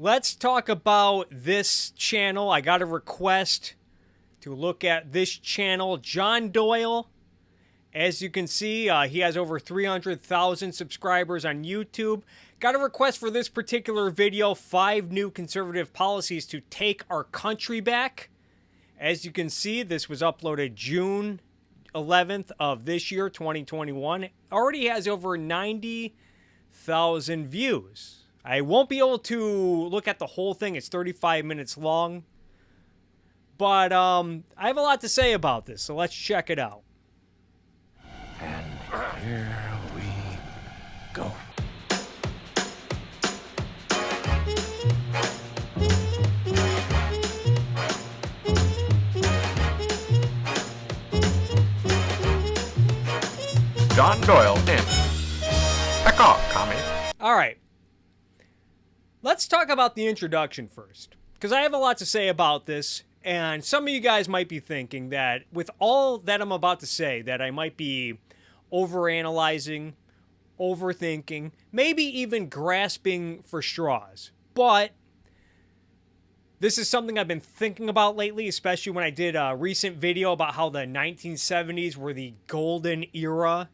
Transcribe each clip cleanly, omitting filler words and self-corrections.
Let's talk about this channel. I got a request to look at this channel. John Doyle, as you can see, he has over 300,000 subscribers on YouTube. Got a request for this particular video, 5 new conservative policies to take our country back. As you can see, this was uploaded June 11th of this year, 2021. Already has over 90,000 views. I won't be able to look at the whole thing. It's 35 minutes long. But I have a lot to say about this, so let's check it out. And here we go. John Doyle in. Heck off, commie. All right. Let's talk about the introduction first, because I have a lot to say about this, and some of you guys might be thinking that with all that I'm about to say, that I might be overanalyzing, overthinking, maybe even grasping for straws. But this is something I've been thinking about lately, especially when I did a recent video about how the 1970s were the golden era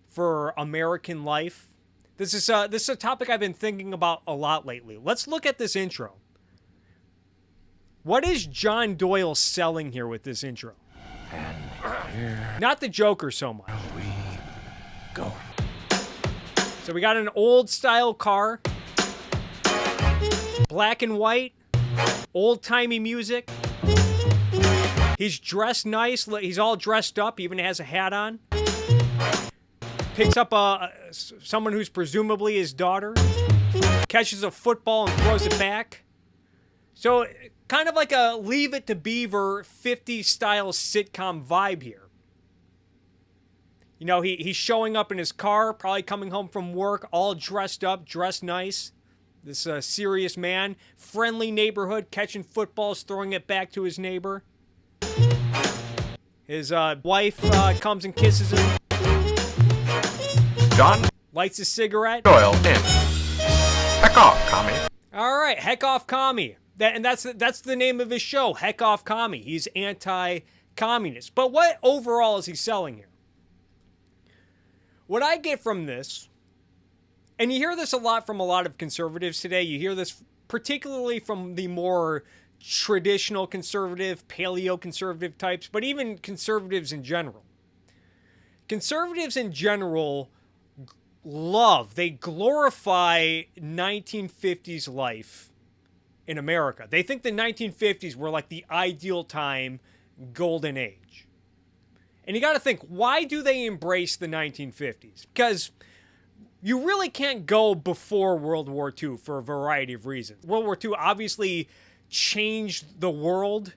for American life. This is a topic I've been thinking about a lot lately. Let's look at this intro. What is John Doyle selling here with this intro? And here Not the Joker so much. we go. So we got an old style car, black and white, old timey music. He's dressed nice. He's all dressed up. He even has a hat on. Picks up someone who's presumably his daughter, catches a football and throws it back. So kind of like a Leave It to Beaver 50s style sitcom vibe here. You know, he's showing up in his car, probably coming home from work, all dressed up, dressed nice. This serious man, friendly neighborhood, catching footballs, throwing it back to his neighbor. His wife comes and kisses him. John Lights a cigarette. Doyle in. Heck off, commie. All right, heck off, commie. That's the name of his show, Heck Off Commie. He's anti-communist. But what overall is he selling here? What I get from this, and you hear this a lot from a lot of conservatives today, you hear this particularly from the more traditional conservative, paleo-conservative types, but even conservatives in general. Conservatives in general they glorify 1950s life in America. They think the 1950s were like the ideal time, golden age. And you got to think, why do they embrace the 1950s? Because you really can't go before World War II for a variety of reasons. World War II obviously changed the world.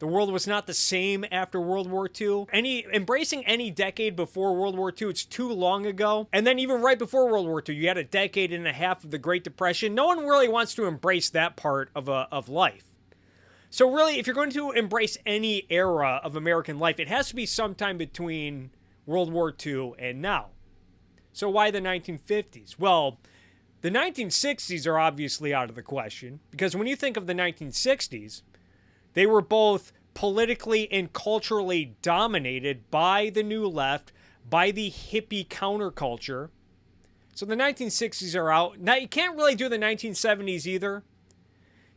The world was not the same after World War II. Embracing any decade before World War II, it's too long ago. And then even right before World War II, you had a decade and a half of the Great Depression. No one really wants to embrace that part of life. So really, if you're going to embrace any era of American life, it has to be sometime between World War II and now. So why the 1950s? Well, the 1960s are obviously out of the question, because when you think of the 1960s, they were both politically and culturally dominated by the New Left, by the hippie counterculture. So the 1960s are out. Now, you can't really do the 1970s either.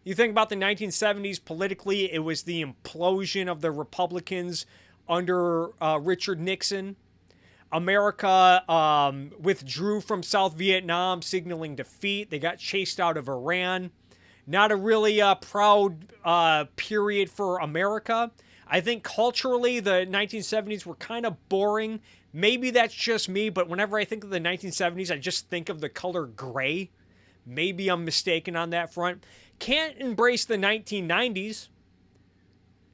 You think about the 1970s politically, it was the implosion of the Republicans under Richard Nixon. America withdrew from South Vietnam, signaling defeat. They got chased out of Iran. Not a really proud period for America. I think culturally, the 1970s were kind of boring. Maybe that's just me, but whenever I think of the 1970s, I just think of the color gray. Maybe I'm mistaken on that front. Can't embrace the 1990s.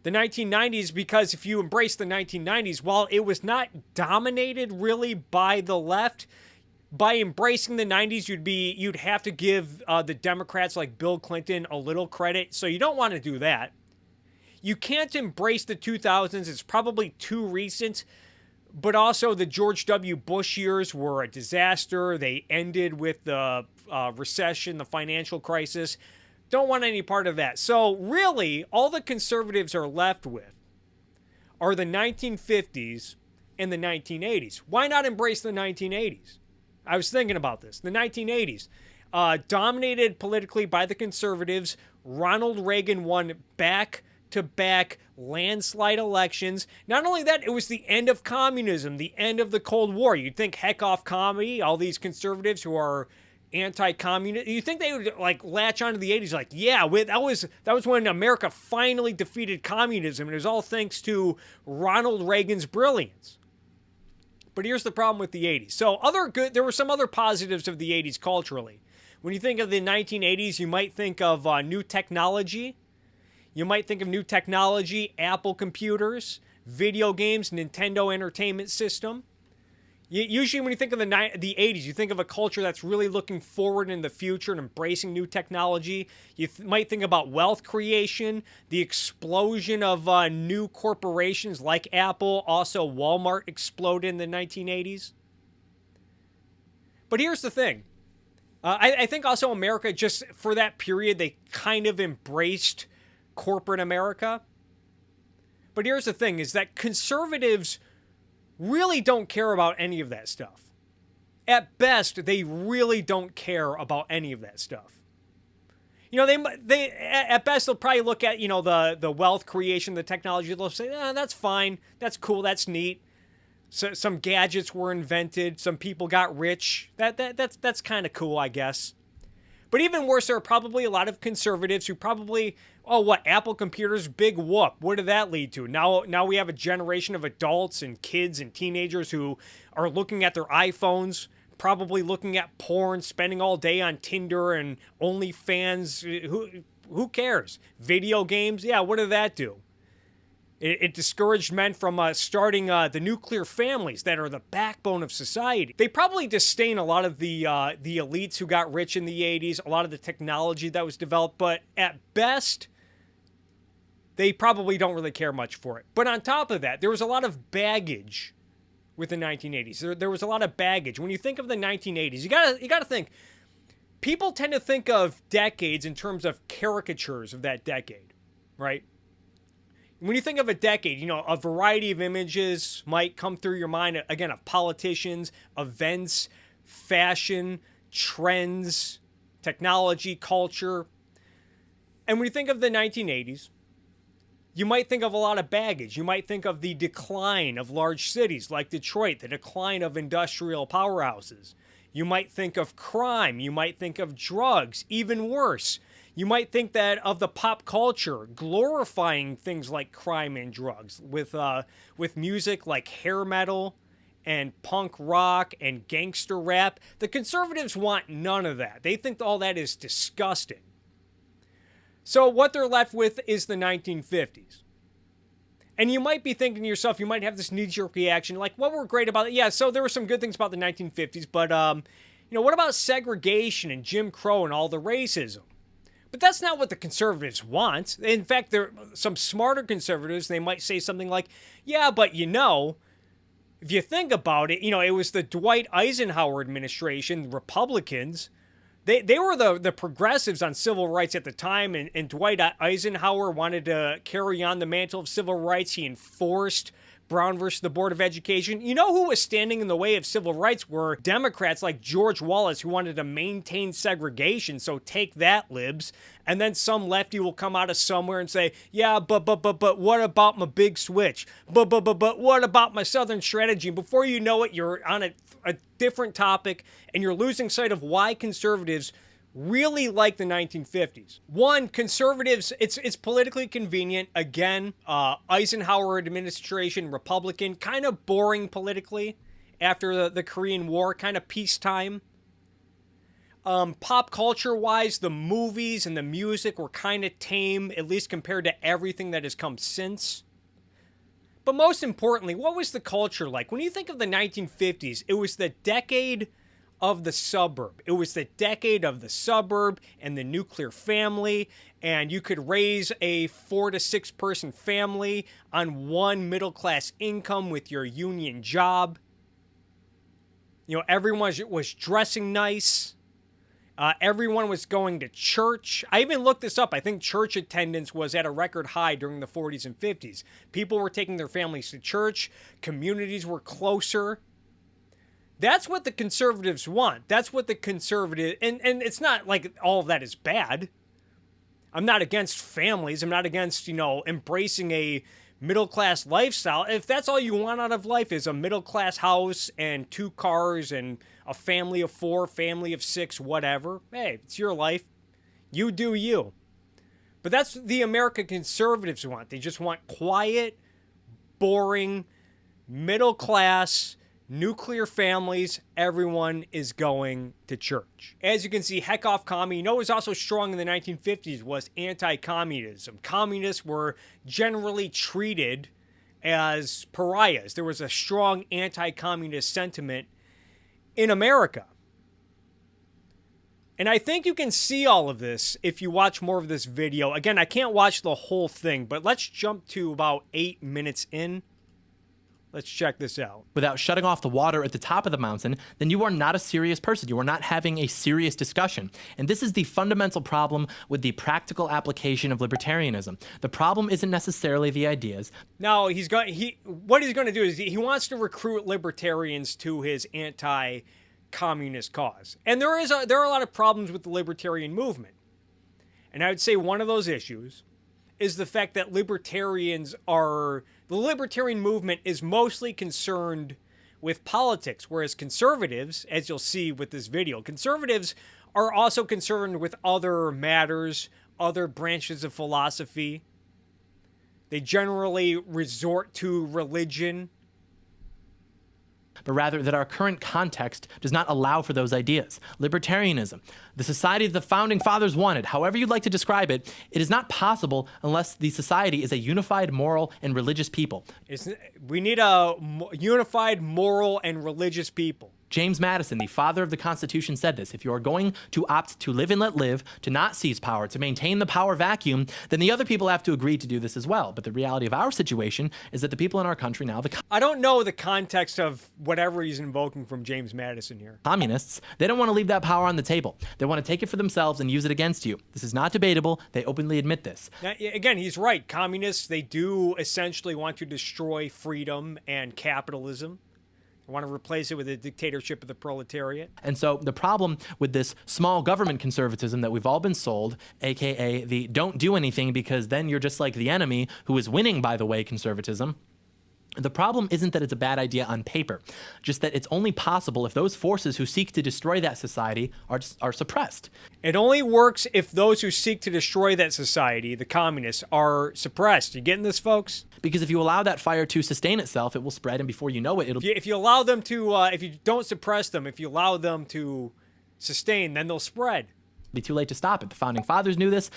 The 1990s, because if you embrace the 1990s, while it was not dominated really by the left, by embracing the 90s, you'd have to give the Democrats like Bill Clinton a little credit. So you don't want to do that. You can't embrace the 2000s. It's probably too recent. But also the George W. Bush years were a disaster. They ended with the recession, the financial crisis. Don't want any part of that. So really, all the conservatives are left with are the 1950s and the 1980s. Why not embrace the 1980s? I was thinking about this. The 1980s, dominated politically by the conservatives. Ronald Reagan won back-to-back landslide elections. Not only that, it was the end of communism, the end of the Cold War. You'd think heck off commie, all these conservatives who are anti-communist. You think they would like latch onto the 80s like, yeah, that was when America finally defeated communism, and it was all thanks to Ronald Reagan's brilliance. But here's the problem with the 80s. So there were some other positives of the 80s culturally. When you think of the 1980s, you might think of new technology. You might think of new technology, Apple computers, video games, Nintendo Entertainment System. Usually when you think of the 80s, you think of a culture that's really looking forward in the future and embracing new technology. You might think about wealth creation, the explosion of new corporations like Apple. Also, Walmart exploded in the 1980s. But here's the thing. I think also America, just for that period, they kind of embraced corporate America. But here's the thing, is that conservatives really don't care about any of that stuff. At best, they really don't care about any of that stuff. You know, they at best they'll probably look at, you know, the wealth creation, the technology. They'll say, that's fine, that's cool, that's neat. So, some gadgets were invented, some people got rich. That's kind of cool, I guess. But even worse, there are probably a lot of conservatives who probably, Apple computers, big whoop. What did that lead to? Now we have a generation of adults and kids and teenagers who are looking at their iPhones, probably looking at porn, spending all day on Tinder and OnlyFans. Who cares? Video games, yeah, what did that do? It discouraged men from starting the nuclear families that are the backbone of society. They probably disdain a lot of the elites who got rich in the 80s, a lot of the technology that was developed, but at best, they probably don't really care much for it. But on top of that, there was a lot of baggage with the 1980s. There was a lot of baggage. When you think of the 1980s, you gotta think, people tend to think of decades in terms of caricatures of that decade, right? When you think of a decade, you know, a variety of images might come through your mind, again, of politicians, events, fashion, trends, technology, culture. And when you think of the 1980s, you might think of a lot of baggage. You might think of the decline of large cities like Detroit, the decline of industrial powerhouses. You might think of crime. You might think of drugs. Even worse, you might think that of the pop culture glorifying things like crime and drugs with music like hair metal and punk rock and gangster rap. The conservatives want none of that. They think all that is disgusting. So what they're left with is the 1950s. And you might be thinking to yourself, you might have this knee-jerk reaction, like, what were great about it? Yeah, so there were some good things about the 1950s, but, what about segregation and Jim Crow and all the racism? But that's not what the conservatives want. In fact, there are some smarter conservatives, they might say something like, yeah, but if you think about it, it was the Dwight Eisenhower administration, Republicans. They were the progressives on civil rights at the time, and Dwight Eisenhower wanted to carry on the mantle of civil rights. He enforced Brown versus the Board of Education. You know who was standing in the way of civil rights were Democrats like George Wallace, who wanted to maintain segregation. So take that, libs. And then some lefty will come out of somewhere and say, yeah, but what about my big switch? But what about my Southern strategy? And before you know it, you're on a different topic, and you're losing sight of why conservatives really like the 1950s. One, conservatives, it's politically convenient. Again, Eisenhower administration, Republican, kind of boring politically after the Korean War, kind of peacetime. Pop culture-wise, the movies and the music were kind of tame, at least compared to everything that has come since. But most importantly, what was the culture like? When you think of the 1950s, it was the decade of the suburb. It was the decade of the suburb and the nuclear family, and you could raise a 4 to 6 person family on one middle class income with your union job. You know, everyone was dressing nice. Everyone was going to church. I even looked this up. I think church attendance was at a record high during the 40s and 50s. People were taking their families to church. Communities were closer. That's what the conservatives want. That's what the conservative... And it's not like all of that is bad. I'm not against families. I'm not against, embracing a middle-class lifestyle. If that's all you want out of life is a middle-class house and 2 cars and a family of 4, family of 6, whatever. Hey, it's your life. You do you. But that's the American conservatives want. They just want quiet, boring, middle-class, nuclear families. Everyone is going to church. As you can see, heck off commie. What was also strong in the 1950s was anti-communism. Communists were generally treated as pariahs. There was a strong anti-communist sentiment in America. And I think you can see all of this if you watch more of this video. Again, I can't watch the whole thing, but let's jump to about 8 minutes in. Let's check this out. Without shutting off the water at the top of the mountain, then you are not a serious person. You are not having a serious discussion. And this is the fundamental problem with the practical application of libertarianism. The problem isn't necessarily the ideas. Now, what he's going to do is he wants to recruit libertarians to his anti-communist cause. And there are a lot of problems with the libertarian movement. And I would say one of those issues is the fact that the libertarian movement is mostly concerned with politics, whereas conservatives, as you'll see with this video, conservatives are also concerned with other matters, other branches of philosophy. They generally resort to religion. But rather that our current context does not allow for those ideas. Libertarianism, the society that the founding fathers wanted, however you'd like to describe it, it is not possible unless the society is a unified, moral, and religious people. We need a unified, moral, and religious people. James Madison, the father of the Constitution, said this: if you are going to opt to live and let live, to not seize power, to maintain the power vacuum, then the other people have to agree to do this as well. But the reality of our situation is that the people in our country now, I don't know the context of whatever he's invoking from James Madison here. Communists, they don't want to leave that power on the table. They want to take it for themselves and use it against you. This is not debatable. They openly admit this. Now, again, he's right. Communists, they do essentially want to destroy freedom and capitalism. I want to replace it with a dictatorship of the proletariat. And so the problem with this small government conservatism that we've all been sold, aka the don't do anything because then you're just like the enemy, who is winning, by the way, conservatism. The problem isn't that it's a bad idea on paper, just that it's only possible if those forces who seek to destroy that society are suppressed. It only works if those who seek to destroy that society, the communists, are suppressed. You getting this, folks? Because if you allow that fire to sustain itself, it will spread, and before you know it, If you allow them to, if you don't suppress them, if you allow them to sustain, then they'll spread. Be too late to stop it. The founding fathers knew this.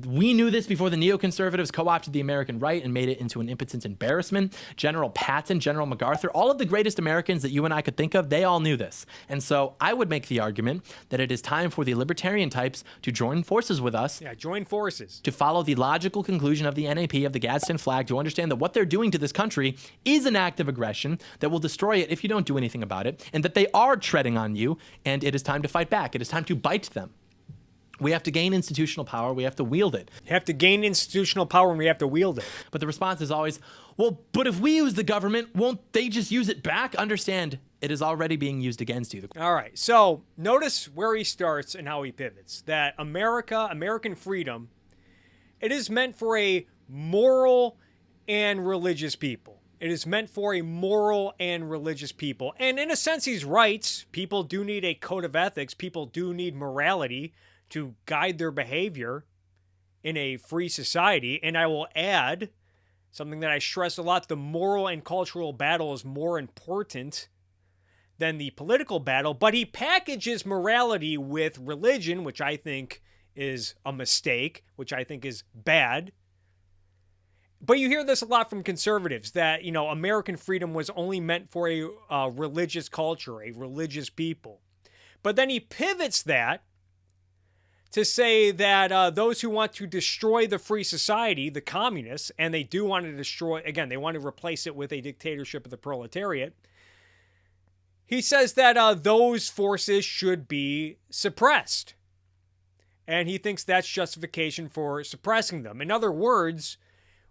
We knew this before the neoconservatives co-opted the American right and made it into an impotent embarrassment. General Patton, General MacArthur, all of the greatest Americans that you and I could think of, they all knew this. And so I would make the argument that it is time for the libertarian types to join forces with us. Yeah, join forces. To follow the logical conclusion of the NAP, of the Gadsden flag, to understand that what they're doing to this country is an act of aggression that will destroy it if you don't do anything about it, and that they are treading on you, and it is time to fight back. It is time to bite them. We have to gain institutional power. We have to wield it. You have to gain institutional power and we have to wield it. But the response is always, well, but if we use the government, won't they just use it back? Understand, it is already being used against you. All right, so notice where he starts and how he pivots. That American freedom, it is meant for a moral and religious people. It is meant for a moral and religious people. And in a sense, he's right. People do need a code of ethics. People do need morality to guide their behavior in a free society. And I will add something that I stress a lot: the moral and cultural battle is more important than the political battle. But he packages morality with religion, which I think is a mistake, which I think is bad. But you hear this a lot from conservatives, that, American freedom was only meant for a religious culture, a religious people. But then he pivots that to say that those who want to destroy the free society, the communists, and they do want to destroy, again, they want to replace it with a dictatorship of the proletariat. He says that those forces should be suppressed. And he thinks that's justification for suppressing them. In other words,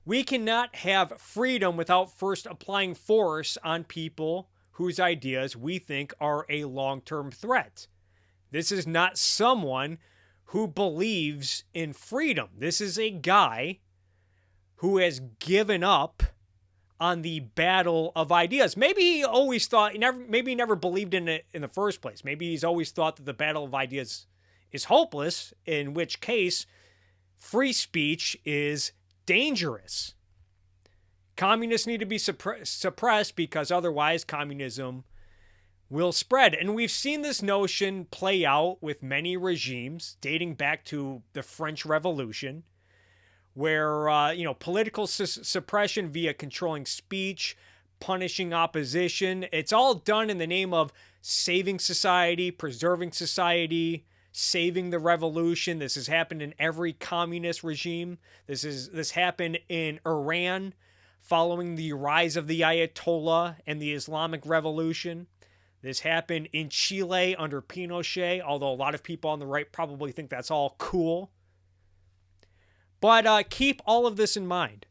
we cannot have freedom without first applying force on people whose ideas we think are a long-term threat. This is not someone who believes in freedom. This is a guy who has given up on the battle of ideas. Maybe he always thought, maybe he never believed in it in the first place. Maybe he's always thought that the battle of ideas is hopeless, in which case free speech is dangerous. Communists need to be suppressed because otherwise communism will spread. And we've seen this notion play out with many regimes dating back to the French Revolution, where political suppression via controlling speech, punishing opposition, it's all done in the name of saving society, preserving society, saving the revolution. This has happened in every communist regime. This happened in Iran following the rise of the Ayatollah and the Islamic Revolution. This happened in Chile under Pinochet, although a lot of people on the right probably think that's all cool. But keep all of this in mind.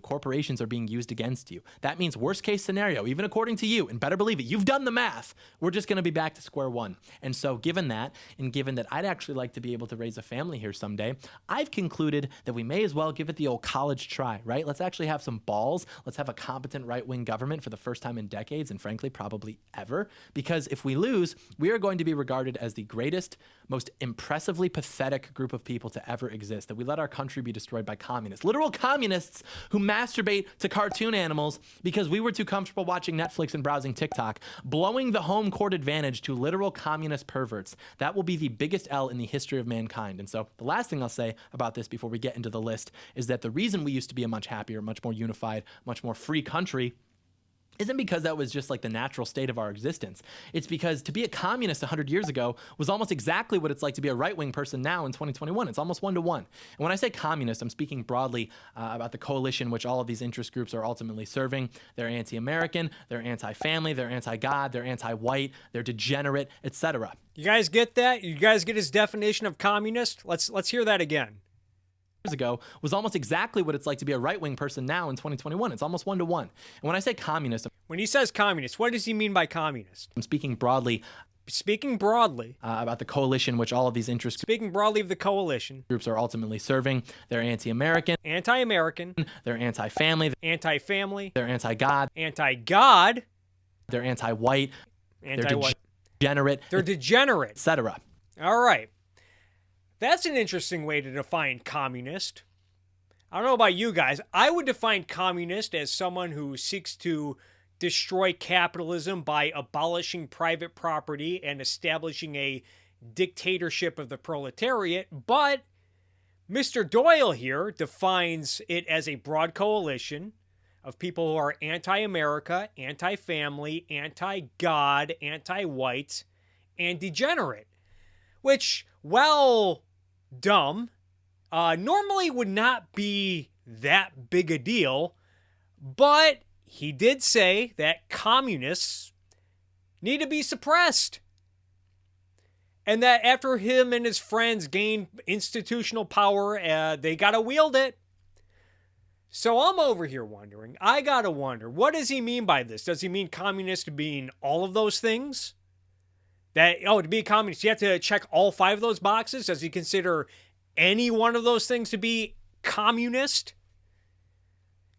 Corporations are being used against you. That means worst case scenario, even according to you, and better believe it, you've done the math, we're just going to be back to square one. And so given that, and given that I'd actually like to be able to raise a family here someday, I've concluded that we may as well give it the old college try, right? Let's actually have some balls. Let's have a competent right-wing government for the first time in decades, and frankly, probably ever. Because if we lose, we are going to be regarded as the greatest, most impressively pathetic group of people to ever exist, that we let our country be destroyed by communists, literal communists who masturbate to cartoon animals because we were too comfortable watching Netflix and browsing TikTok, blowing the home court advantage to literal communist perverts. That will be the biggest L in the history of mankind. And so the last thing I'll say about this before we get into the list is that the reason we used to be a much happier, much more unified, much more free country isn't because that was just like the natural state of our existence. It's because to be a communist 100 years ago was almost exactly what it's like to be a right-wing person now in 2021. It's almost 1-to-1. And when I say communist, I'm speaking broadly about the coalition which all of these interest groups are ultimately serving. They're anti-American, they're anti-family, they're anti-God, they're anti-white, they're degenerate, etc. You guys get that? You guys get his definition of communist? Let's hear that again. Ago was almost exactly what it's like to be a right-wing person now in 2021. It's almost 1-to-1. And when I say communist, when he says communist, what does he mean by communist? I'm speaking broadly about the coalition which all of these interest speaking broadly of the coalition groups are ultimately serving. They're anti-American, they're anti-family, they're anti-God, they're anti-white, they're degenerate, etc. All right. That's an interesting way to define communist. I don't know about you guys. I would define communist as someone who seeks to destroy capitalism by abolishing private property and establishing a dictatorship of the proletariat. But Mr. Doyle here defines it as a broad coalition of people who are anti-America, anti-family, anti-God, anti-white, and degenerate. Which, well, dumb, normally would not be that big a deal, but he did say that communists need to be suppressed. And that after him and his friends gained institutional power, they got to wield it. So I'm over here wondering, I got to wonder, what does he mean by this? Does he mean communist being all of those things? That, to be a communist, you have to check all 5 of those boxes? Does he consider any one of those things to be communist?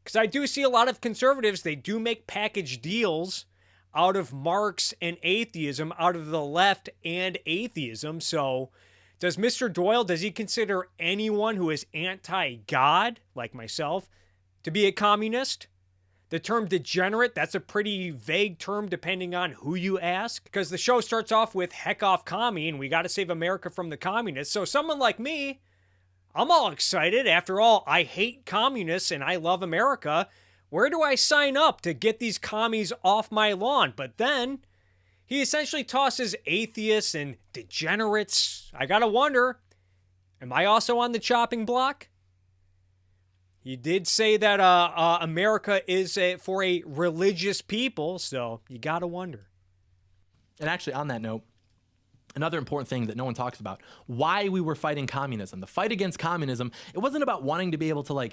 Because I do see a lot of conservatives, they do make package deals out of Marx and atheism, out of the left and atheism. So does Mr. Doyle, does he consider anyone who is anti-God, like myself, to be a communist? The term degenerate, that's a pretty vague term depending on who you ask. Because the show starts off with heck off commie and we got to save America from the communists. So someone like me, I'm all excited. After all, I hate communists and I love America. Where do I sign up to get these commies off my lawn? But then He essentially tosses atheists and degenerates. I gotta wonder, am I also on the chopping block? He did say that America is for a religious people, so you gotta wonder. And actually, on that note, another important thing that no one talks about, why we were fighting communism. The fight against communism, it wasn't about wanting to be able to run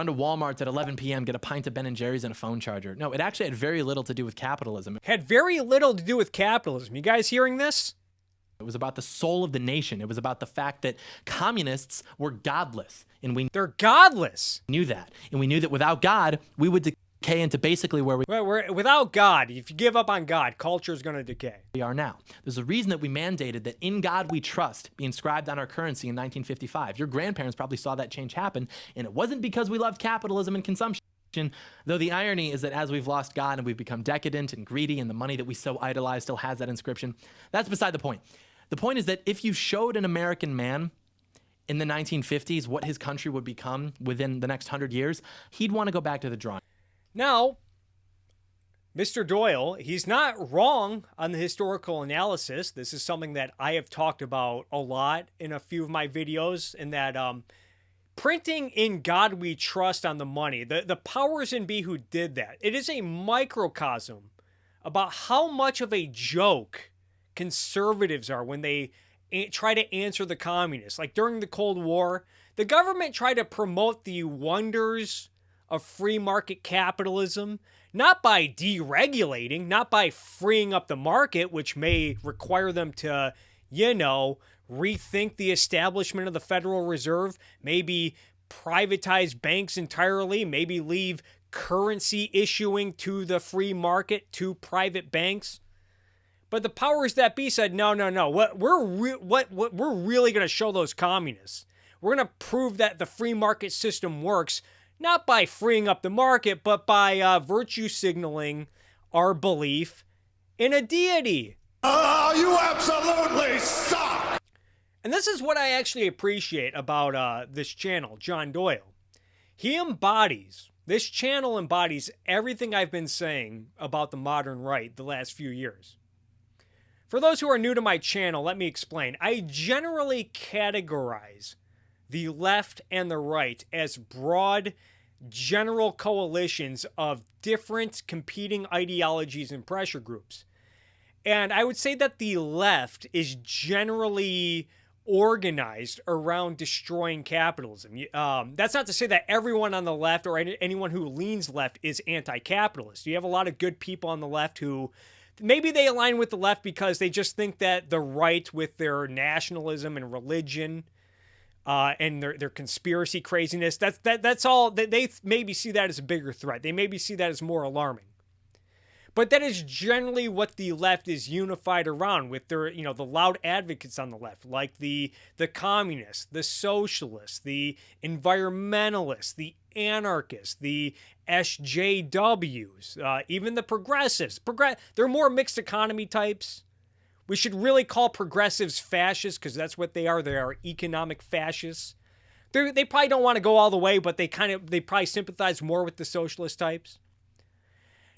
to Walmart at 11 p.m., get a pint of Ben & Jerry's and a phone charger. No, it actually had very little to do with capitalism. Had very little to do with capitalism. You guys hearing this? It was about the soul of the nation. It was about the fact that communists were godless. And they're godless. Knew that. And we knew that without God, we would decay into basically where without God, if you give up on God, culture is going to decay. We are now. There's a reason that we mandated that in God we trust be inscribed on our currency in 1955. Your grandparents probably saw that change happen, and it wasn't because we loved capitalism and consumption, though the irony is that as we've lost God and we've become decadent and greedy and the money that we so idolize still has that inscription, that's beside the point. The point is that if you showed an American man in the 1950s what his country would become within the next 100 years, he'd want to go back to the drawing. Now, Mr. Doyle, he's not wrong on the historical analysis. This is something that I have talked about a lot in a few of my videos, in that printing "In God We Trust" on the money, the powers and be who did that, it is a microcosm about how much of a joke conservatives are when they try to answer the communists. Like during the Cold War, the government tried to promote the wonders of free market capitalism, not by deregulating, not by freeing up the market, which may require them to, rethink the establishment of the Federal Reserve, maybe privatize banks entirely, maybe leave currency issuing to the free market, to private banks. But the powers that be said, no. What we're really going to show those communists, we're going to prove that the free market system works, not by freeing up the market, but by virtue signaling our belief in a deity. You absolutely suck! And this is what I actually appreciate about this channel, John Doyle. This channel embodies everything I've been saying about the modern right the last few years. For those who are new to my channel, let me explain. I generally categorize the left and the right as broad, general coalitions of different competing ideologies and pressure groups. And I would say that the left is generally organized around destroying capitalism. That's not to say that everyone on the left or anyone who leans left is anti-capitalist. You have a lot of good people on the left who maybe they align with the left because they just think that the right, with their nationalism and religion and their conspiracy craziness, that's all. They maybe see that as a bigger threat. They maybe see that as more alarming. But that is generally what the left is unified around, with their, the loud advocates on the left, like the communists, the socialists, the environmentalists, the anarchists, the SJWs, even the progressives. They're more mixed economy types. We should really call progressives fascists, because that's what they are. They are economic fascists. They probably don't want to go all the way, but they probably sympathize more with the socialist types.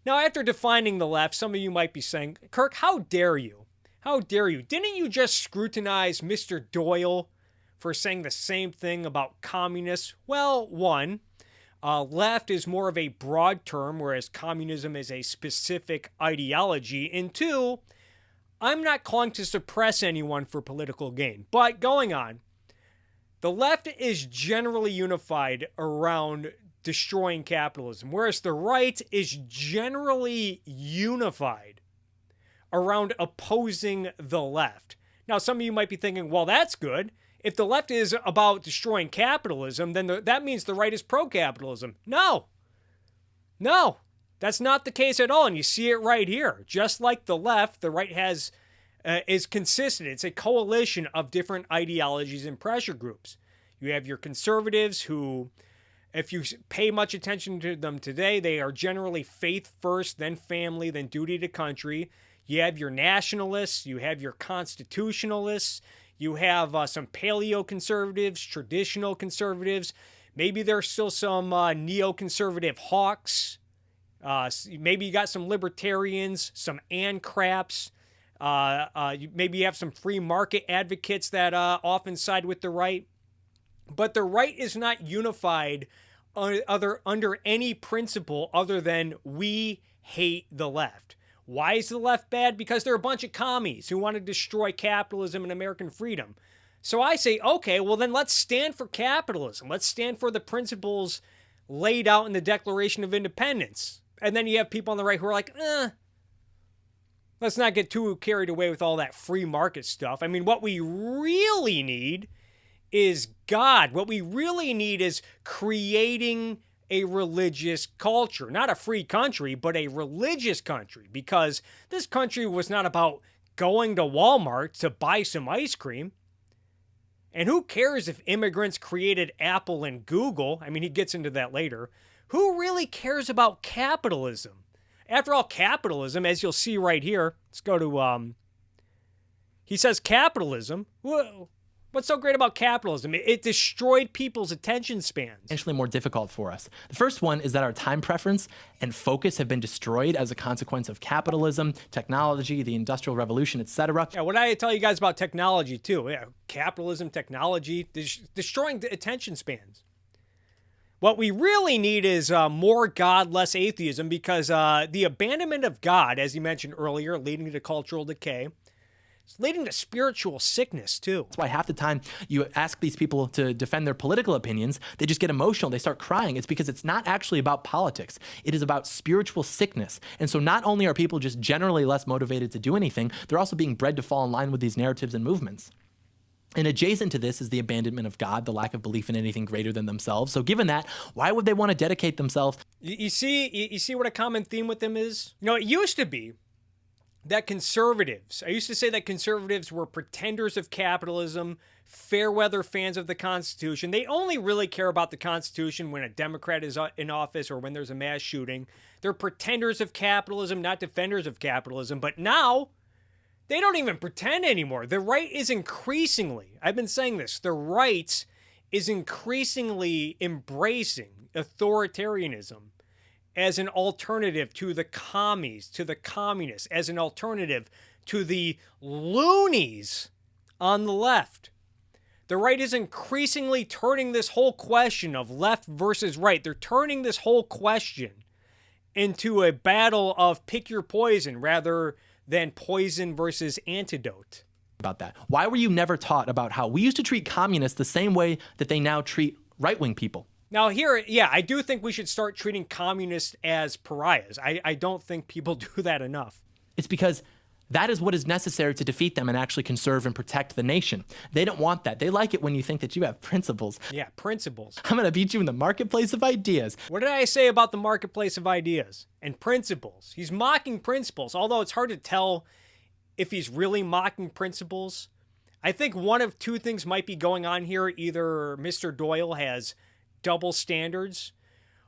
Now, after defining the left, some of you might be saying, Kirk, how dare you? How dare you? Didn't you just scrutinize Mr. Doyle for saying the same thing about communists? Well, one, left is more of a broad term, whereas communism is a specific ideology. And two, I'm not calling to suppress anyone for political gain. But going on, the left is generally unified around destroying capitalism, whereas the right is generally unified around opposing the left. Now, some of you might be thinking, well, that's good. If the left is about destroying capitalism, then that means the right is pro-capitalism. No, that's not the case at all, and you see it right here. Just like the left, the right is consistent. It's a coalition of different ideologies and pressure groups. You have your conservatives who, if you pay much attention to them today, they are generally faith first, then family, then duty to country. You have your nationalists, you have your constitutionalists, you have some paleo-conservatives, traditional conservatives. Maybe there's still some neoconservative hawks. Maybe you got some libertarians, some ANCRAPs. Maybe you have some free market advocates that often side with the right. But the right is not unified under any principle other than we hate the left. Why is the left bad? Because they're a bunch of commies who want to destroy capitalism and American freedom. So I say, okay, well then let's stand for capitalism. Let's stand for the principles laid out in the Declaration of Independence. And then you have people on the right who are like, let's not get too carried away with all that free market stuff. I mean, what we really need is God. What we really need is creating a religious culture, not a free country, but a religious country, because this country was not about going to Walmart to buy some ice cream. And who cares if immigrants created Apple and Google? I mean, he gets into that later. Who really cares about capitalism? After all, capitalism, as you'll see right here, let's go to, he says capitalism. Whoa. What's so great about capitalism? It destroyed people's attention spans. Potentially more difficult for us. The first one is that our time preference and focus have been destroyed as a consequence of capitalism, technology, the Industrial Revolution, etc. Yeah, what did I tell you guys about technology too? Yeah, capitalism, technology, destroying the attention spans. What we really need is more God, less atheism, because the abandonment of God, as you mentioned earlier, leading to cultural decay, it's leading to spiritual sickness, too. That's why half the time you ask these people to defend their political opinions, they just get emotional, they start crying. It's because it's not actually about politics. It is about spiritual sickness. And so not only are people just generally less motivated to do anything, they're also being bred to fall in line with these narratives and movements. And adjacent to this is the abandonment of God, the lack of belief in anything greater than themselves. So given that, why would they want to dedicate themselves? You see what a common theme with them is? You know, it used to be that conservatives, I used to say that conservatives were pretenders of capitalism, fair weather fans of the Constitution. They only really care about the Constitution when a Democrat is in office or when there's a mass shooting. They're pretenders of capitalism, not defenders of capitalism. But now, they don't even pretend anymore. The right is increasingly, I've been saying this, the right is increasingly embracing authoritarianism as an alternative to the commies, to the communists, as an alternative to the loonies on the left. The right is increasingly turning this whole question of left versus right. They're turning this whole question into a battle of pick your poison rather than poison versus antidote. About that. Why were you never taught about how we used to treat communists the same way that they now treat right-wing people? Now here, yeah, I do think we should start treating communists as pariahs. I don't think people do that enough. It's because that is what is necessary to defeat them and actually conserve and protect the nation. They don't want that. They like it when you think that you have principles. Yeah, principles. I'm going to beat you in the marketplace of ideas. What did I say about the marketplace of ideas and principles? He's mocking principles, although it's hard to tell if he's really mocking principles. I think one of two things might be going on here. Either Mr. Doyle has double standards,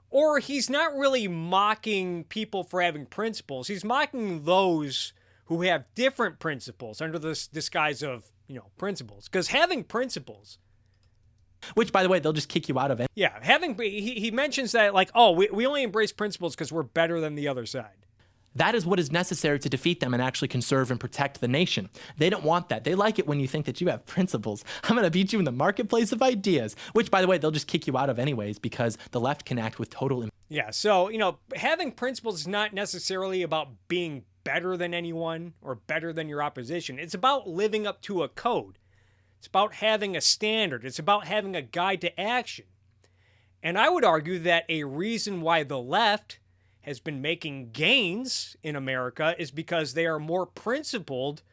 or he's not really mocking people for having principles. He's mocking those who have different principles under this disguise of, principles. Because having principles, which, by the way, they'll just kick you out of it. Yeah, he mentions that we only embrace principles because we're better than the other side. That is what is necessary to defeat them and actually conserve and protect the nation. They don't want that. They like it when you think that you have principles. I'm going to beat you in the marketplace of ideas, which, by the way, they'll just kick you out of anyways because the left can act with total... Yeah, so, having principles is not necessarily about being better than anyone or better than your opposition. It's about living up to a code. It's about having a standard. It's about having a guide to action. And I would argue that a reason why the left has been making gains in America is because they are more principled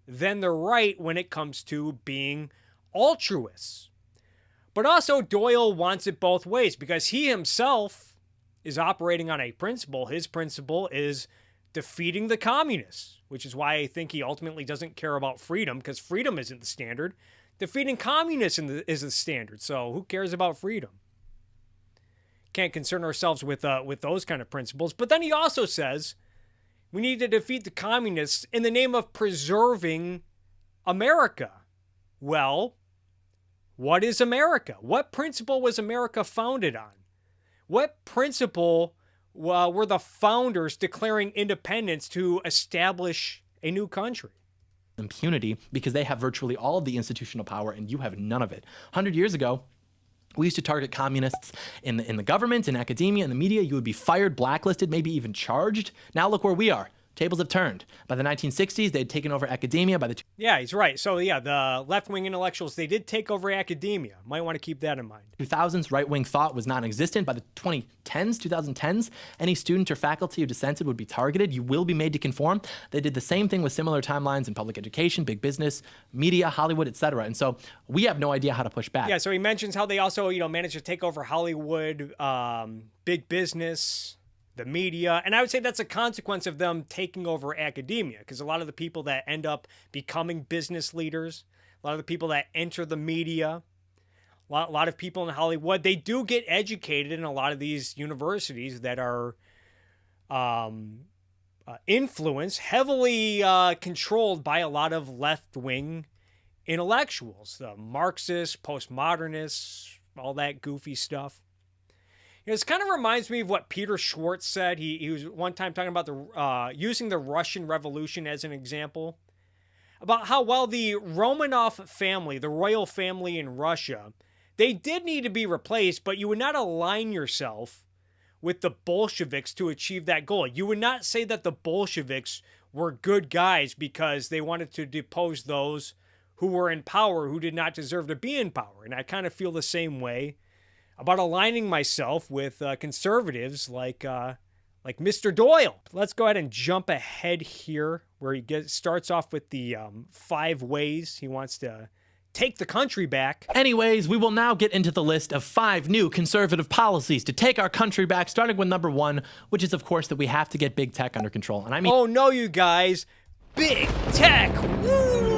than the right when it comes to being altruists. But also Doyle wants it both ways because he himself is operating on a principle. His principle is defeating the communists, which is why I think he ultimately doesn't care about freedom because freedom isn't the standard. Defeating communists is the standard. So who cares about freedom? Can't concern ourselves with those kind of principles. But then he also says we need to defeat the communists in the name of preserving America. Well, what is America? What principle was America founded on? What principle were the founders declaring independence to establish a new country? impunity because they have virtually all of the institutional power and you have none of it. 100 years ago, we used to target communists in the government, in academia, in the media. You would be fired, blacklisted, maybe even charged. Now look where we are. Tables have turned. By the 1960s, they'd taken over academia. By the Yeah, he's right. So yeah, the left-wing intellectuals, they did take over academia. Might want to keep that in mind. 2000s, right-wing thought was non-existent. By the 2010s, any student or faculty who dissented would be targeted. You will be made to conform. They did the same thing with similar timelines in public education, big business, media, Hollywood, etc. And so we have no idea how to push back. Yeah, so he mentions how they also, managed to take over Hollywood, big business, the media. And I would say that's a consequence of them taking over academia, because a lot of the people that end up becoming business leaders, a lot of the people that enter the media, a lot of people in Hollywood, they do get educated in a lot of these universities that are influenced, heavily controlled by a lot of left-wing intellectuals, the Marxists, postmodernists, all that goofy stuff. This kind of reminds me of what Peter Schwartz said. He was one time talking about using the Russian Revolution as an example, about how, well, the Romanov family, the royal family in Russia, they did need to be replaced, but you would not align yourself with the Bolsheviks to achieve that goal. You would not say that the Bolsheviks were good guys because they wanted to depose those who were in power who did not deserve to be in power. And I kind of feel the same way about aligning myself with conservatives like Mr. Doyle. Let's go ahead and jump ahead here where he starts off with the 5 ways he wants to take the country back. Anyways, we will now get into the list of 5 new conservative policies to take our country back, starting with number 1, which is, of course, that we have to get big tech under control. And I mean, oh no, you guys, big tech. Woo!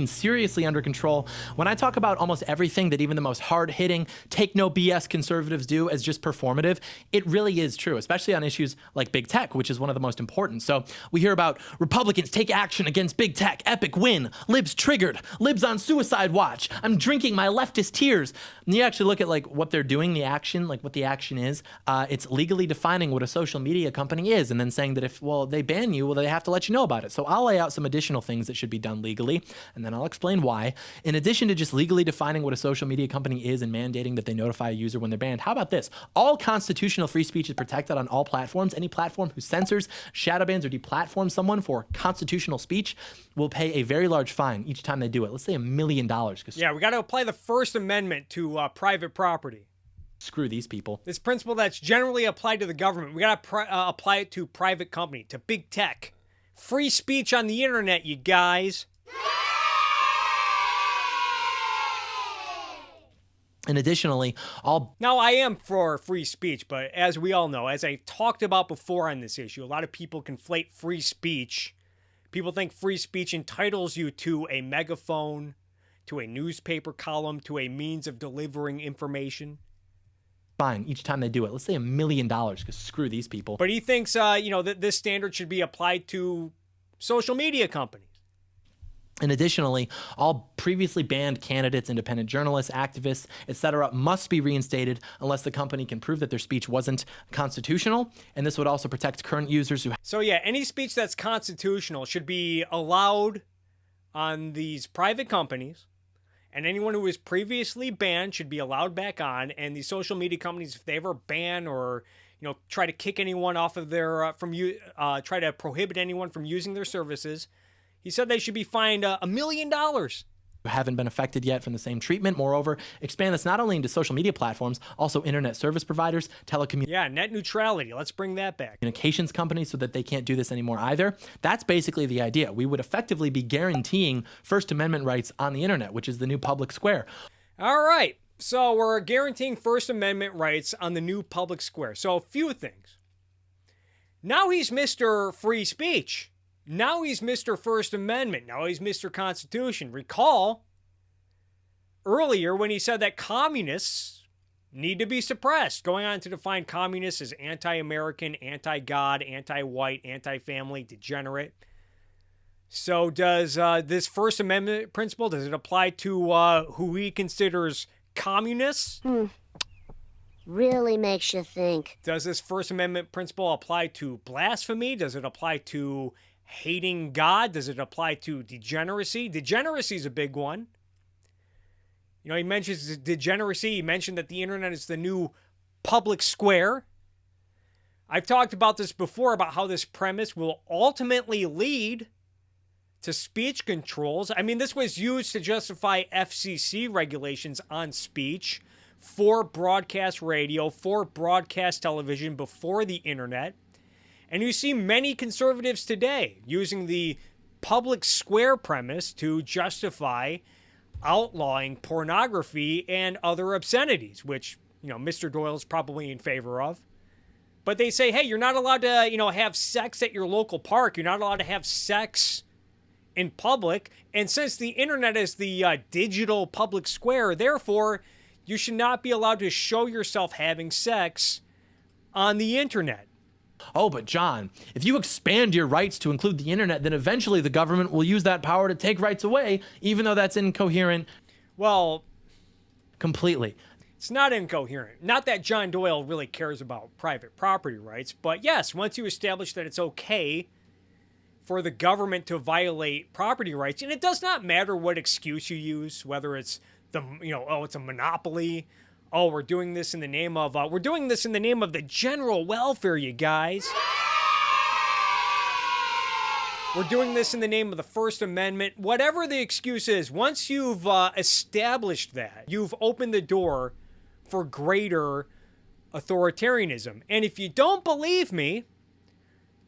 Seriously under control. When I talk about almost everything that even the most hard-hitting, take no BS conservatives do as just performative, it really is true, especially on issues like big tech, which is one of the most important. So we hear about Republicans take action against big tech, epic win, libs triggered, libs on suicide watch, I'm drinking my leftist tears. And you actually look at like what they're doing, the action, like what the action is, it's legally defining what a social media company is and then saying that if, well, they ban you, well, they have to let you know about it. So I'll lay out some additional things that should be done legally, and then I'll explain why. In addition to just legally defining what a social media company is and mandating that they notify a user when they're banned, how about this? All constitutional free speech is protected on all platforms. Any platform who censors, shadow bans, or deplatforms someone for constitutional speech will pay a very large fine each time they do it. Let's say $1 million. Yeah, we got to apply the First Amendment to private property. Screw these people. This principle that's generally applied to the government, we got to apply it to private company, to big tech. Free speech on the internet, you guys. And additionally, Now, I am for free speech, but as we all know, as I talked about before on this issue, a lot of people conflate free speech. People think free speech entitles you to a megaphone, to a newspaper column, to a means of delivering information. Fine each time they do it. Let's say $1 million, because screw these people. But he thinks, that this standard should be applied to social media companies. And additionally, all previously banned candidates, independent journalists, activists, etc., must be reinstated unless the company can prove that their speech wasn't constitutional. And this would also protect current users who... So yeah, any speech that's constitutional should be allowed on these private companies. And anyone who was previously banned should be allowed back on. And the social media companies, if they ever ban or try to kick anyone off of their try to prohibit anyone from using their services, he said they should be fined $1 million. Haven't been affected yet from the same treatment. Moreover, expand this not only into social media platforms, also internet service providers, Yeah, net neutrality. Let's bring that back. Communications companies so that they can't do this anymore either. That's basically the idea. We would effectively be guaranteeing First Amendment rights on the internet, which is the new public square. All right. So we're guaranteeing First Amendment rights on the new public square. So a few things. Now he's Mr. Free Speech. Now he's Mr. First Amendment. Now he's Mr. Constitution. Recall earlier when he said that communists need to be suppressed, going on to define communists as anti-American, anti-God, anti-white, anti-family, degenerate. So does this First Amendment principle, does it apply to who he considers communists? Really makes you think. Does this First Amendment principle apply to blasphemy? Does it apply to hating God? Does it apply to degeneracy? Degeneracy is a big one. You know, he mentions degeneracy. He mentioned that the internet is the new public square. I've talked about this before, about how this premise will ultimately lead to speech controls. I mean, this was used to justify FCC regulations on speech for broadcast radio, for broadcast television before the internet. And you see many conservatives today using the public square premise to justify outlawing pornography and other obscenities, which, you know, Mr. Doyle's probably in favor of. But they say, hey, you're not allowed to, you know, have sex at your local park. You're not allowed to have sex in public. And since the internet is the digital public square, therefore, you should not be allowed to show yourself having sex on the internet. Oh, but John, if you expand your rights to include the internet, then eventually the government will use that power to take rights away, even though that's incoherent. Well, Completely. it's not incoherent. Not that John Doyle really cares about private property rights, but yes, once you establish that it's okay for the government to violate property rights, and it does not matter what excuse you use, whether it's it's a monopoly. Oh, we're doing this in the name of the general welfare, you guys. We're doing this in the name of the First Amendment. Whatever the excuse is, once you've established that, you've opened the door for greater authoritarianism. And if you don't believe me,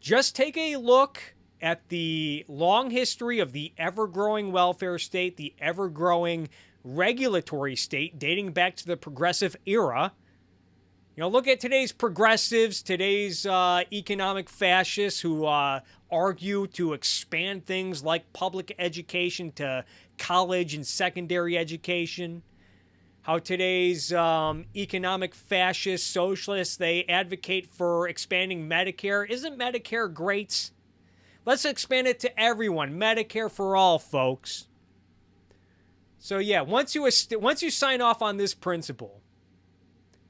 just take a look at the long history of the ever-growing welfare state, the ever-growing regulatory state dating back to the progressive era. You know, look at today's progressives, today's economic fascists who argue to expand things like public education to college and secondary education. How today's economic fascist socialists, they advocate for expanding Medicare. Isn't Medicare great? Let's expand it to everyone. Medicare for all, folks. So yeah, once you sign off on this principle,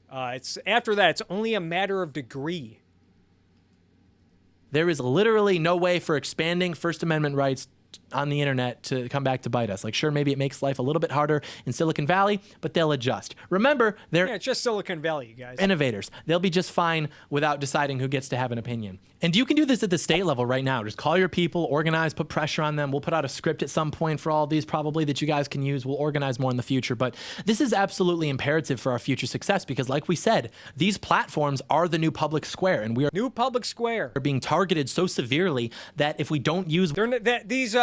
it's only a matter of degree. There is literally no way for expanding First Amendment rights on the internet to come back to bite us. Like, sure, maybe it makes life a little bit harder in Silicon Valley, but they'll adjust. Remember, they're it's just Silicon Valley, you guys. innovators. They'll be just fine without deciding who gets to have an opinion. And you can do this at the state level right now. Just call your people, organize, put pressure on them. We'll put out a script at some point for all of these probably that you guys can use. We'll organize more in the future. But this is absolutely imperative for our future success because, like we said, these platforms are the new public square, and we are New public square. being targeted so severely that if we don't use These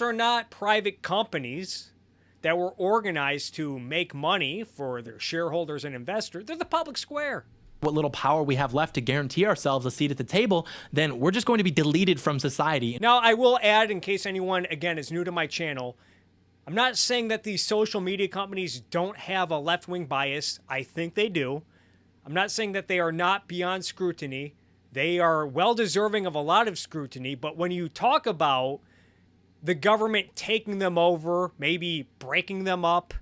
are not private companies that were organized to make money for their shareholders and investors. They're the public square. what little power we have left to guarantee ourselves a seat at the table, then we're just going to be deleted from society. Now, I will add, in case anyone, again, is new to my channel, I'm not saying that these social media companies don't have a left-wing bias. I think they do. I'm not saying that they are not beyond scrutiny. They are well-deserving of a lot of scrutiny, but when you talk about the government taking them over, maybe breaking them up,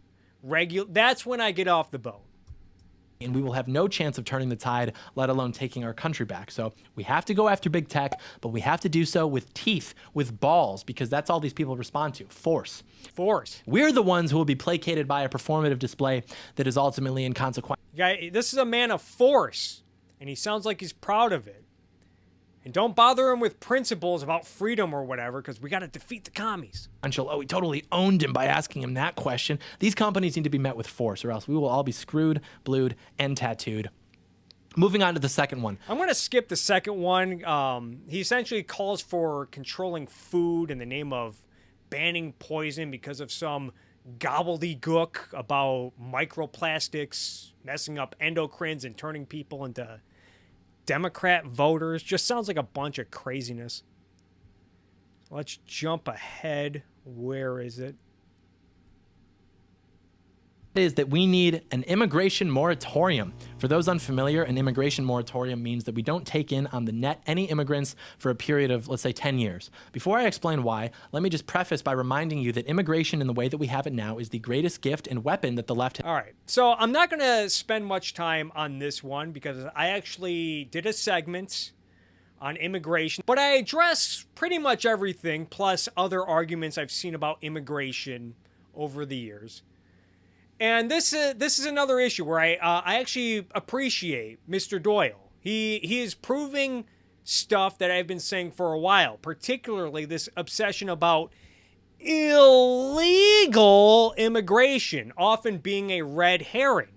that's when I get off the boat. And we will have no chance of turning the tide, let alone taking our country back. So we have to go after big tech, but we have to do so with teeth, with balls, because that's all these people respond to. Force. We're the ones who will be placated by a performative display that is ultimately inconsequential. This is a man of force, and he sounds like he's proud of it. And don't bother him with principles about freedom or whatever, because we got to defeat the commies. Oh, we totally owned him by asking him that question. These companies need to be met with force, or else we will all be screwed, blued, and tattooed. Moving on to the second one. I'm going to skip the second one. He essentially calls for controlling food in the name of banning poison because of some gobbledygook about microplastics messing up endocrines and turning people into Democrat voters. Just sounds like a bunch of craziness. Let's jump ahead. Where is it? is that we need an immigration moratorium. For those unfamiliar, an immigration moratorium means that we don't take in on the net any immigrants for a period of, let's say, 10 years. Before I explain why, let me just preface by reminding you that immigration in the way that we have it now is the greatest gift and weapon that the left has. All right, so I'm not going to spend much time on this one because I actually did a segment on immigration, but I address pretty much everything plus other arguments I've seen about immigration over the years. And this is another issue where I actually appreciate Mr. Doyle. He is proving stuff that I've been saying for a while, particularly this obsession about illegal immigration often being a red herring.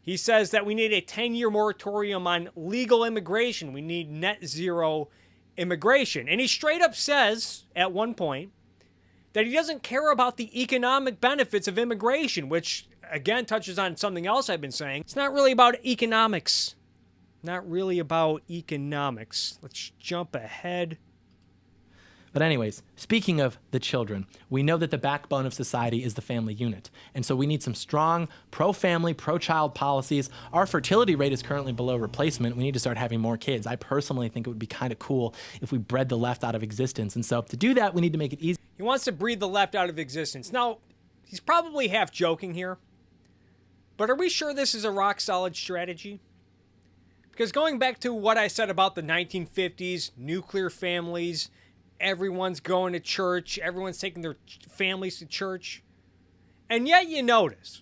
He says that we need a 10-year moratorium on legal immigration. We need net zero immigration. And he straight up says at one point that he doesn't care about the economic benefits of immigration, which, again, touches on something else I've been saying. It's not really about economics. Not really about economics. Let's jump ahead. But anyways, speaking of the children, we know that the backbone of society is the family unit. And so we need some strong pro-family, pro-child policies. Our fertility rate is currently below replacement. We need to start having more kids. I personally think it would be kind of cool if we bred the left out of existence. And so to do that, we need to make it easy. He wants to breed the left out of existence. Now, he's probably half joking here. But are we sure this is a rock-solid strategy? Because going back to what I said about the 1950s, nuclear families, everyone's going to church, everyone's taking their families to church. And yet you notice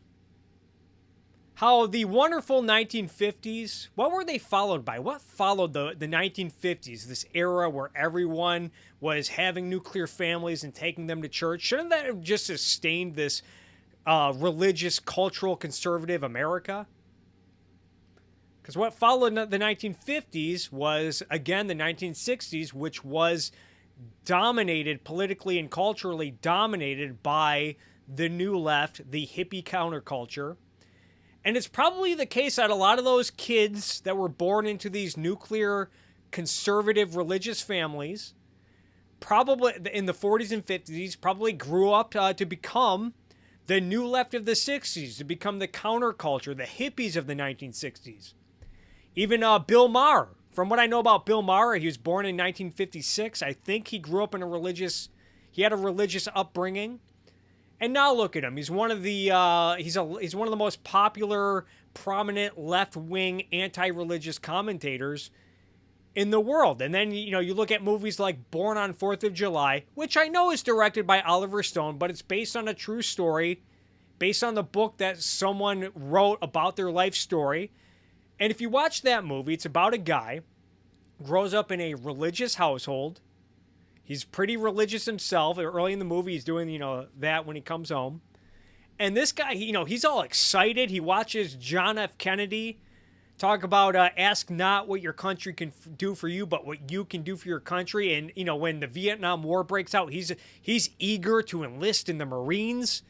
how the wonderful 1950s, what were they followed by? What followed the 1950s, this era where everyone was having nuclear families and taking them to church? Shouldn't that have just sustained this religious, cultural, conservative America? Because what followed the 1950s was, again, the 1960s, which was dominated politically and culturally dominated by the new left, the hippie counterculture. And it's probably the case that a lot of those kids that were born into these nuclear conservative religious families probably in the 40s and 50s probably grew up to become the new left of the 60s, to become the counterculture, the hippies of the 1960s. Even Bill Maher. From what I know about Bill Maher, he was born in 1956. I think he grew up in he had a religious upbringing. And now look at him. He's one of the he's one of the most popular, prominent left-wing anti-religious commentators in the world. And then you look at movies like Born on 4th of July, which I know is directed by Oliver Stone, but it's based on a true story, based on the book that someone wrote about their life story. And if you watch that movie, it's about a guy who grows up in a religious household. He's pretty religious himself. Early in the movie, he's doing, that when he comes home. And this guy, he's all excited. He watches John F. Kennedy talk about ask not what your country can do for you, but what you can do for your country. And, when the Vietnam War breaks out, he's eager to enlist in the Marines,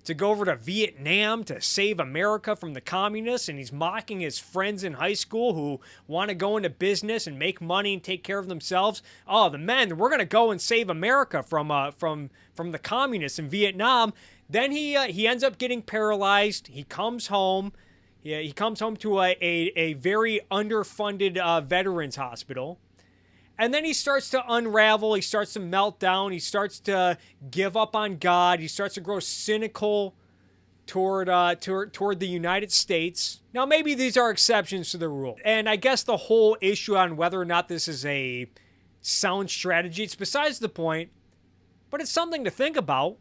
to go over to Vietnam to save America from the communists, and he's mocking his friends in high school who want to go into business and make money and take care of themselves. Oh, the men, we're going to go and save America from the communists in Vietnam. Then he ends up getting paralyzed. He comes home. He comes home to a very underfunded veterans hospital. And then he starts to unravel. He starts to melt down. He starts to give up on God. He starts to grow cynical toward the United States. Now, maybe these are exceptions to the rule. And I guess the whole issue on whether or not this is a sound strategy, it's besides the point. But it's something to think about.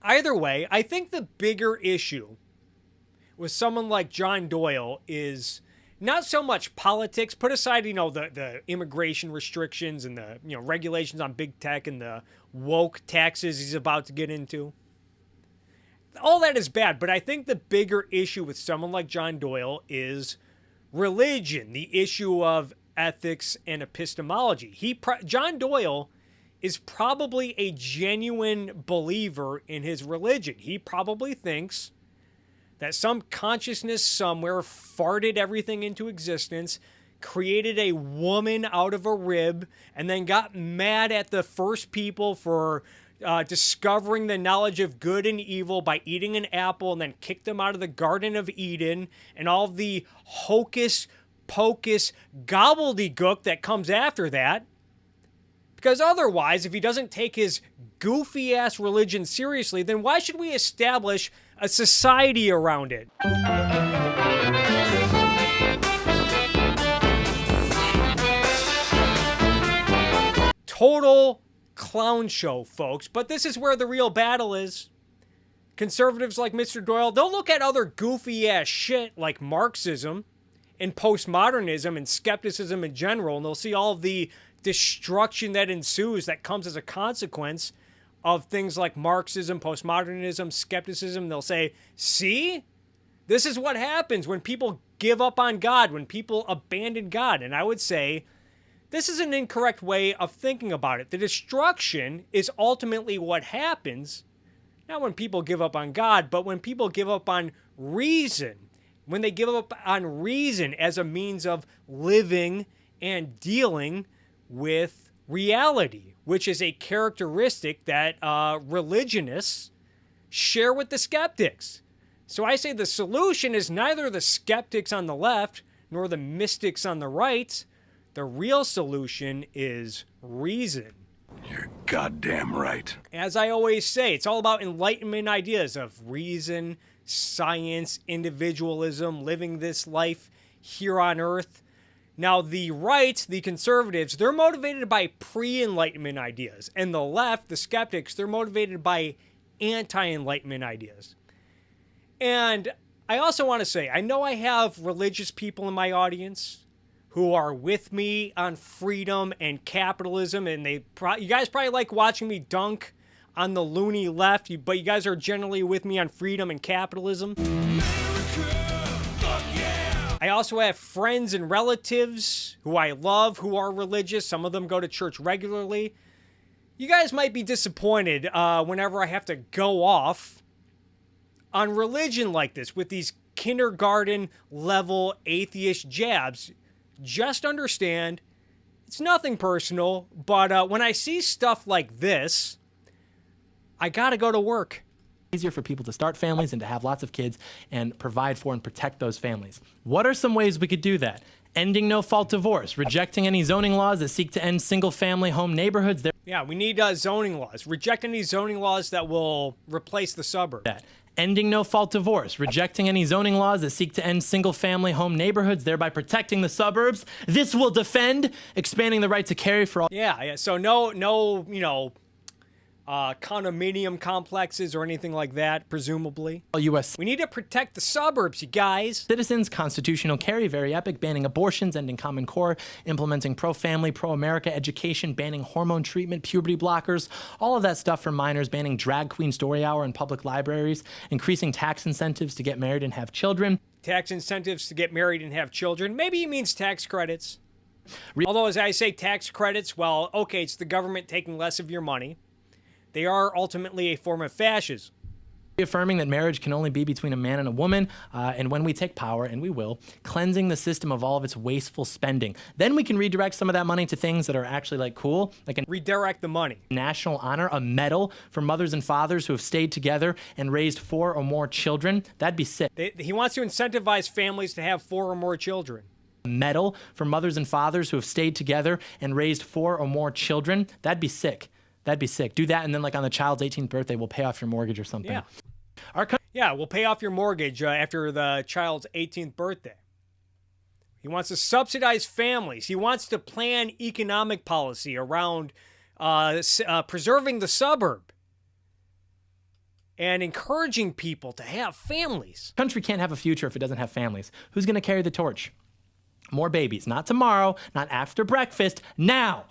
Either way, I think the bigger issue with someone like John Doyle is not so much politics. Put aside, the immigration restrictions and the, regulations on big tech and the woke taxes he's about to get into. All that is bad, but I think the bigger issue with someone like John Doyle is religion, the issue of ethics and epistemology. John Doyle is probably a genuine believer in his religion. He probably thinks that some consciousness somewhere farted everything into existence, created a woman out of a rib, and then got mad at the first people for discovering the knowledge of good and evil by eating an apple and then kicked them out of the Garden of Eden and all the hocus pocus gobbledygook that comes after that. Because otherwise, if he doesn't take his goofy-ass religion seriously, then why should we establish a society around it? Total clown show, folks. But this is where the real battle is. Conservatives like Mr. Doyle, they'll look at other goofy-ass shit like Marxism and postmodernism and skepticism in general, and they'll see all of the destruction that ensues that comes as a consequence of things like Marxism, postmodernism, skepticism. They'll say, see? This is what happens when people give up on God, when people abandon God. And I would say this is an incorrect way of thinking about it. The destruction is ultimately what happens, not when people give up on God, but when people give up on reason. When they give up on reason as a means of living and dealing with reality, which is a characteristic that religionists share with the skeptics. So I say the solution is neither the skeptics on the left nor the mystics on the right. The real solution is reason. You're goddamn right. As I always say, it's all about Enlightenment ideas of reason, science, individualism, living this life here on earth. Now, the right, the conservatives, they're motivated by pre-Enlightenment ideas. And the left, the skeptics, they're motivated by anti-Enlightenment ideas. And I also want to say, I know I have religious people in my audience who are with me on freedom and capitalism, and you guys probably like watching me dunk on the loony left, but you guys are generally with me on freedom and capitalism. I also have friends and relatives who I love who are religious. Some of them go to church regularly. You guys might be disappointed whenever I have to go off on religion like this with these kindergarten level atheist jabs. Just understand, it's nothing personal, but when I see stuff like this, I gotta go to work. Easier for people to start families and to have lots of kids and provide for and protect those families. What are some ways we could do that? Ending no-fault divorce, rejecting any zoning laws that seek to end single-family home neighborhoods. Yeah, we need zoning laws. Reject any zoning laws that will replace the suburb. Ending no-fault divorce, rejecting any zoning laws that seek to end single-family home neighborhoods, thereby protecting the suburbs. This will defend expanding the right to carry for all. Yeah. So no, condominium complexes or anything like that, presumably. U.S. We need to protect the suburbs, you guys. citizens, constitutional carry, very epic, banning abortions, ending Common Core, implementing pro-family, pro-America education, banning hormone treatment, puberty blockers, all of that stuff for minors, banning drag queen story hour in public libraries, increasing tax incentives to get married and have children. Tax incentives to get married and have children. Maybe he means tax credits. Although, as I say, tax credits, well, okay, it's the government taking less of your money. They are ultimately a form of fascism. Reaffirming that marriage can only be between a man and a woman, and when we take power, and we will, cleansing the system of all of its wasteful spending. Then we can redirect some of that money to things that are actually like cool, like a redirect the money. National honor, a medal for mothers and fathers who have stayed together and raised 4 or more children. That'd be sick. He wants to incentivize families to have 4 or more children. A medal for mothers and fathers who have stayed together and raised 4 or more children. That'd be sick. That'd be sick. Do that, and then like on the child's 18th birthday, we'll pay off your mortgage or something. Yeah. We'll pay off your mortgage after the child's 18th birthday. He wants to subsidize families. He wants to plan economic policy around preserving the suburb and encouraging people to have families. Country can't have a future if it doesn't have families. Who's going to carry the torch? More babies. Not tomorrow, not after breakfast, now.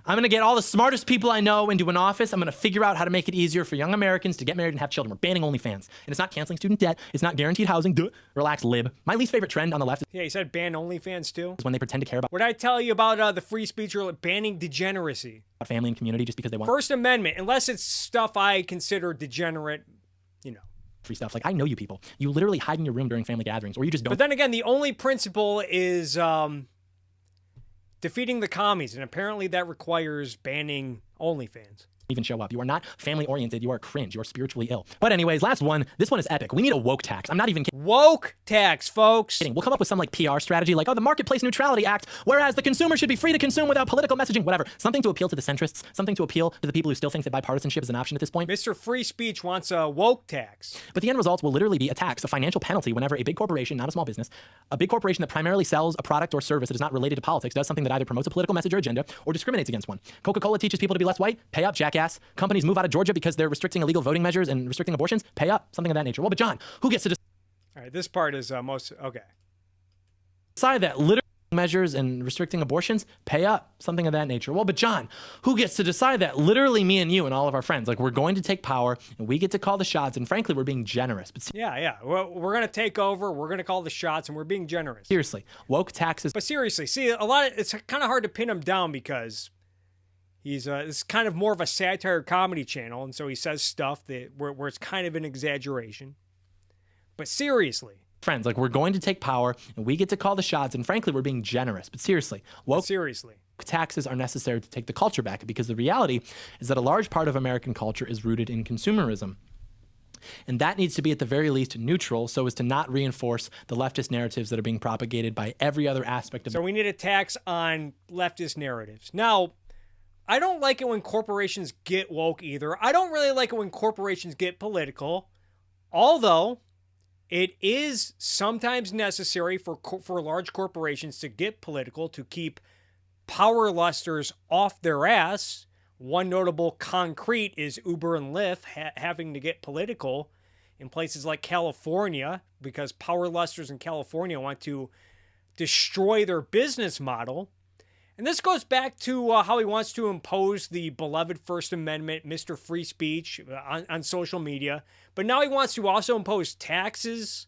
I'm going to get all the smartest people I know into an office. I'm going to figure out how to make it easier for young Americans to get married and have children. We're banning OnlyFans. And it's not canceling student debt. It's not guaranteed housing. Duh. Relax, lib. My least favorite trend on the left Yeah, he said ban OnlyFans too. is when they pretend to care about What did I tell you about the free speech or banning degeneracy? family and community just because they want First Amendment, unless it's stuff I consider degenerate, free stuff. Like, I know you people. You literally hide in your room during family gatherings, or you just don't. But then again, the only principle is defeating the commies, and apparently that requires banning OnlyFans. even show up. You are not family oriented. You are cringe. You are spiritually ill. But anyways, last one. This one is epic. We need a woke tax. I'm not even kidding. Woke tax, folks. We'll come up with some like PR strategy like, oh, the Marketplace Neutrality Act, whereas the consumer should be free to consume without political messaging, whatever. Something to appeal to the centrists, something to appeal to the people who still think that bipartisanship is an option at this point. Mr. Free Speech wants a woke tax. But the end result will literally be a tax, a financial penalty whenever a big corporation, not a small business, a big corporation that primarily sells a product or service that is not related to politics, does something that either promotes a political message or agenda or discriminates against one. Coca-Cola teaches people to be less white, pay up, jackass. Companies move out of Georgia because they're restricting illegal voting measures and restricting abortions, pay up, something of that nature. Well, but John, who gets to All right, this part is okay. decide that literally measures and restricting abortions, pay up, something of that nature? Well, but John, who gets to decide that? Literally me and you and all of our friends. Like, we're going to take power and we get to call the shots, and frankly, we're being generous. But Yeah. Well, we're going to take over, we're going to call the shots, and we're being generous. seriously, woke taxes. But seriously, see, it's kind of hard to pin him down because it's kind of more of a satire comedy channel, and so he says stuff where it's kind of an exaggeration. But seriously. Friends, like, we're going to take power and we get to call the shots, and frankly, we're being generous. But seriously, woke taxes are necessary to take the culture back, because the reality is that a large part of American culture is rooted in consumerism. And that needs to be at the very least neutral, so as to not reinforce the leftist narratives that are being propagated by every other aspect of. So we need a tax on leftist narratives. Now, I don't like it when corporations get woke either. I don't really like it when corporations get political, although it is sometimes necessary for large corporations to get political to keep power lusters off their ass. One notable concrete is Uber and Lyft having to get political in places like California because power lusters in California want to destroy their business model. And this goes back to how he wants to impose the beloved First Amendment, Mr. Free Speech, on social media. But now he wants to also impose taxes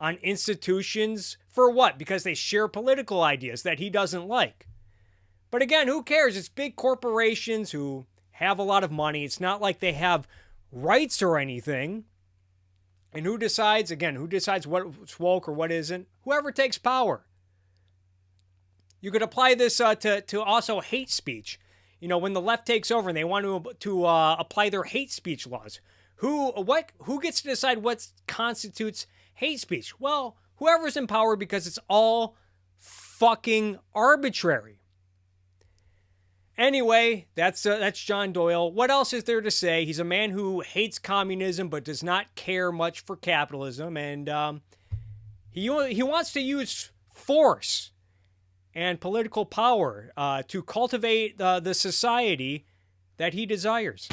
on institutions for what? Because they share political ideas that he doesn't like. But again, who cares? It's big corporations who have a lot of money. It's not like they have rights or anything. And who decides what's woke or what isn't? Whoever takes power. You could apply this to also hate speech. You know, when the left takes over and they want to apply their hate speech laws, who gets to decide what constitutes hate speech? Well, whoever's in power, because it's all fucking arbitrary. Anyway, that's John Doyle. What else is there to say? He's a man who hates communism but does not care much for capitalism, and he wants to use force and political power to cultivate the society that he desires.